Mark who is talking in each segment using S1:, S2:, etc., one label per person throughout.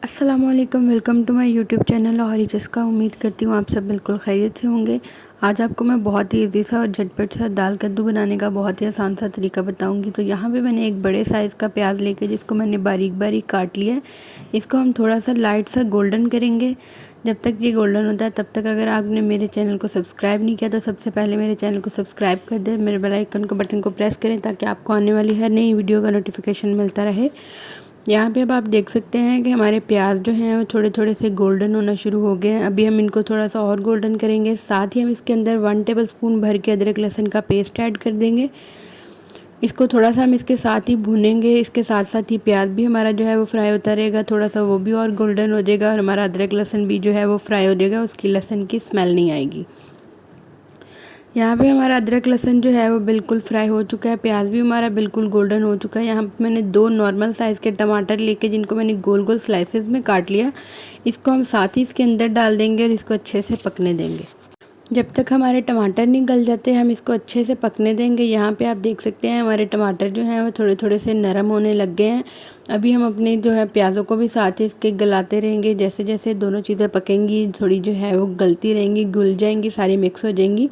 S1: अस्सलामुअलैकुम, welcome to my YouTube channel और जिसका उम्मीद करती हूँ आप सब बिल्कुल खैरियत से होंगे। आज आपको मैं बहुत ही इजी सा और झटपट सा दाल कद्दू बनाने का बहुत ही आसान सा तरीका बताऊंगी। तो यहाँ पे मैंने एक बड़े साइज़ का प्याज लेके जिसको मैंने बारीक बारीक काट लिया है। इसको हम थोड़ा सा लाइट सा गोल्डन करेंगे। जब तक ये गोल्डन होता है तब तक अगर आपने मेरे चैनल को सब्सक्राइब नहीं किया तो सबसे पहले मेरे चैनल को सब्सक्राइब कर दें, मेरे बेल आइकन को बटन को प्रेस करें ताकि आपको आने वाली हर नई वीडियो का नोटिफिकेशन मिलता रहे। यहाँ पे अब आप देख सकते हैं कि हमारे प्याज जो हैं वो थोड़े थोड़े से गोल्डन होना शुरू हो गए हैं। अभी हम इनको थोड़ा सा और गोल्डन करेंगे। साथ ही हम इसके अंदर 1 टेबलस्पून भर के अदरक लहसुन का पेस्ट ऐड कर देंगे। इसको थोड़ा सा हम इसके साथ ही भूनेंगे। इसके साथ साथ ही प्याज भी हमारा जो है वो फ्राई होता रहेगा, थोड़ा सा वो भी और गोल्डन हो जाएगा और हमारा अदरक लहसुन भी जो है वो फ्राई हो जाएगा, उसकी लहसुन की स्मेल नहीं आएगी। यहाँ पे हमारा अदरक लहसुन जो है वो बिल्कुल फ्राई हो चुका है, प्याज भी हमारा बिल्कुल गोल्डन हो चुका है। यहाँ पे मैंने 2 नॉर्मल साइज़ के टमाटर लेके जिनको मैंने गोल गोल स्लाइसेस में काट लिया, इसको हम साथ ही इसके अंदर डाल देंगे और इसको अच्छे से पकने देंगे। जब तक हमारे टमाटर नहीं गल जाते हम इसको अच्छे से पकने देंगे। यहाँ पे आप देख सकते हैं हमारे टमाटर जो हैं वो थोड़े थोड़े से नरम होने लग गए हैं। अभी हम अपने जो है प्याज़ों को भी साथ ही इसके गलाते रहेंगे। जैसे जैसे दोनों चीज़ें पकेंगी थोड़ी जो है वो गलती रहेंगी, घुल जाएंगी, सारी मिक्स हो जाएंगी।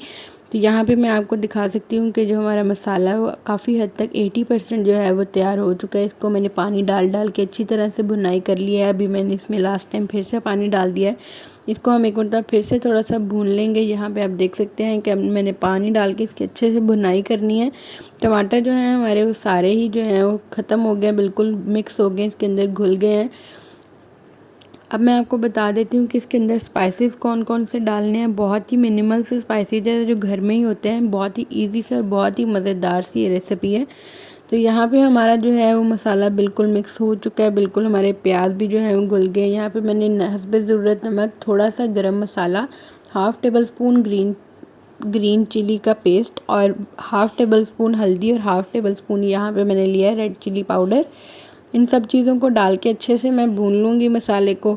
S1: तो यहाँ पे मैं आपको दिखा सकती हूँ कि जो हमारा मसाला है वो काफ़ी हद तक 80% जो है वो तैयार हो चुका है। इसको मैंने पानी डाल डाल के अच्छी तरह से भुनाई कर लिया है। अभी मैंने इसमें लास्ट टाइम फिर से पानी डाल दिया है। इसको हम एक मतलब फिर से थोड़ा सा भून लेंगे। यहाँ पे आप देख सकते हैं कि मैंने पानी डाल के इसकी अच्छे से भुनाई करनी है। टमाटर जो हैं हमारे वो सारे ही जो हैं वो ख़त्म हो गए, बिल्कुल मिक्स हो गए, इसके अंदर घुल गए हैं। अब मैं आपको बता देती हूँ कि इसके अंदर स्पाइसेस कौन कौन से डालने हैं। बहुत ही मिनिमल से स्पाइसेस है जो घर में ही होते हैं। बहुत ही इजी से और बहुत ही मज़ेदार सी ये रेसिपी है। तो यहाँ पे हमारा जो है वो मसाला बिल्कुल मिक्स हो चुका है, बिल्कुल हमारे प्याज भी जो है वो घुल गए। यहाँ पे मैंने हस्बे ज़रूरत नमक, थोड़ा सा गरम मसाला, 1/2 टेबलस्पून ग्रीन चिली का पेस्ट और 1/2 टेबलस्पून हल्दी और 1/2 टेबलस्पून यहाँ पे मैंने लिया है रेड चिली पाउडर। इन सब चीज़ों को डाल के अच्छे से मैं भून लूँगी मसाले को।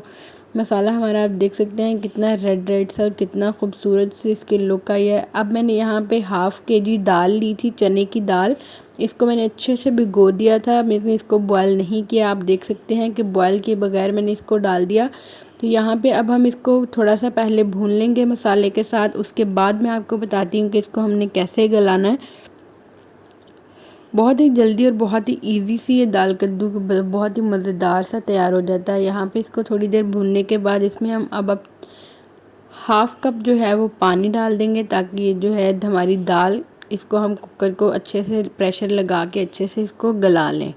S1: मसाला हमारा आप देख सकते हैं कितना रेड रेड सा और कितना खूबसूरत से इसके लुक आई है। अब मैंने यहाँ पे 1/2 kg दाल ली थी, चने की दाल। इसको मैंने अच्छे से भिगो दिया था, मैंने इसको बॉयल नहीं किया। आप देख सकते हैं कि बॉयल किए बगैर मैंने इसको डाल दिया। तो यहाँ पे अब हम इसको थोड़ा सा पहले भून लेंगे मसाले के साथ, उसके बाद मैं आपको बताती हूँ कि इसको हमने कैसे गलाना है। बहुत ही जल्दी और बहुत ही इजी सी ये दाल कद्दू बहुत ही मज़ेदार सा तैयार हो जाता है। यहाँ पे इसको थोड़ी देर भूनने के बाद इसमें हम अब 1/2 कप जो है वो पानी डाल देंगे ताकि ये जो है हमारी दाल, इसको हम कुकर को अच्छे से प्रेशर लगा के अच्छे से इसको गला लें।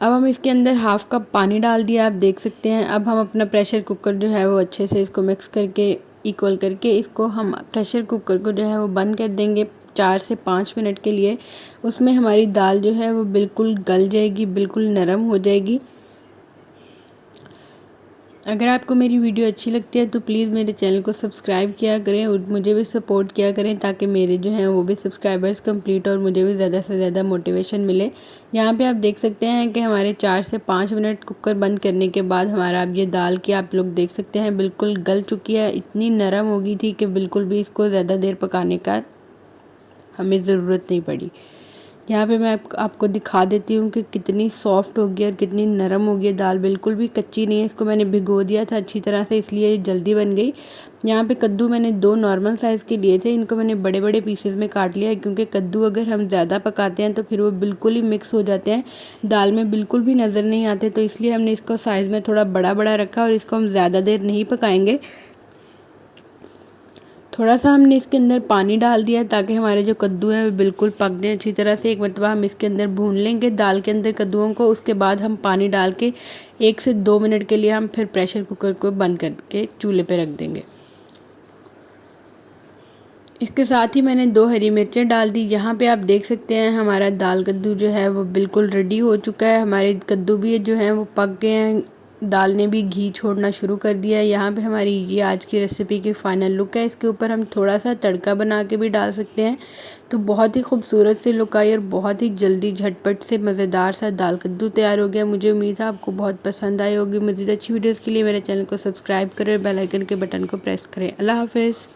S1: अब हम इसके अंदर 1/2 कप पानी डाल दिया, आप देख सकते हैं। अब हम अपना प्रेशर कुकर जो है वो अच्छे से इसको मिक्स करके इक्वल करके इसको हम प्रेशर कुकर को जो है वो बंद कर देंगे 4 से 5 मिनट के लिए। उसमें हमारी दाल जो है वो बिल्कुल गल जाएगी, बिल्कुल नरम हो जाएगी। अगर आपको मेरी वीडियो अच्छी लगती है तो प्लीज़ मेरे चैनल को सब्सक्राइब किया करें और मुझे भी सपोर्ट किया करें ताकि मेरे जो हैं वो भी सब्सक्राइबर्स कंप्लीट और मुझे भी ज़्यादा से ज़्यादा मोटिवेशन मिले। यहाँ पे आप देख सकते हैं कि हमारे 4 से 5 मिनट कुकर बंद करने के बाद हमारा अब ये दाल की आप लोग देख सकते हैं बिल्कुल गल चुकी है। इतनी नरम हो गई थी कि बिल्कुल भी इसको ज़्यादा देर पकाने का हमें ज़रूरत नहीं पड़ी। यहाँ पे मैं आपको दिखा देती हूँ कि कितनी सॉफ्ट हो गई और कितनी नरम हो गई दाल, बिल्कुल भी कच्ची नहीं है। इसको मैंने भिगो दिया था अच्छी तरह से, इसलिए ये जल्दी बन गई। यहाँ पे कद्दू मैंने 2 नॉर्मल साइज़ के लिए थे, इनको मैंने बड़े बड़े पीसेस में काट लिया है क्योंकि कद्दू अगर हम ज़्यादा पकाते हैं तो फिर वो बिल्कुल ही मिक्स हो जाते हैं, दाल में बिल्कुल भी नज़र नहीं आते। तो इसलिए हमने इसको साइज़ में थोड़ा बड़ा बड़ा रखा और इसको हम ज़्यादा देर नहीं पकाएंगे। थोड़ा सा हमने इसके अंदर पानी डाल दिया ताकि हमारे जो कद्दू हैं वो बिल्कुल पक जाए अच्छी तरह से। एक मरतबा हम इसके अंदर भून लेंगे दाल के अंदर कद्दूओं को, उसके बाद हम पानी डाल के 1 से 2 मिनट के लिए हम फिर प्रेशर कुकर को बंद करके चूल्हे पे रख देंगे। इसके साथ ही मैंने 2 हरी मिर्चें डाल दी। यहाँ पे आप देख सकते हैं हमारा दाल कद्दू जो है वो बिल्कुल रेडी हो चुका है। हमारे कद्दू भी जो हैं वो पक गए हैं, दाल ने भी घी छोड़ना शुरू कर दिया है। यहाँ पे हमारी ये आज की रेसिपी की फ़ाइनल लुक है। इसके ऊपर हम थोड़ा सा तड़का बना के भी डाल सकते हैं। तो बहुत ही खूबसूरत सी लुक आई और बहुत ही जल्दी झटपट से मज़ेदार सा दाल कद्दू तैयार हो गया। मुझे उम्मीद है आपको बहुत पसंद आई होगी। मज़ीद अच्छी वीडियोज़ के लिए मेरे चैनल को सब्सक्राइब करें, बेल आइकन के बटन को प्रेस करें। अल्लाह हाफ़िज़।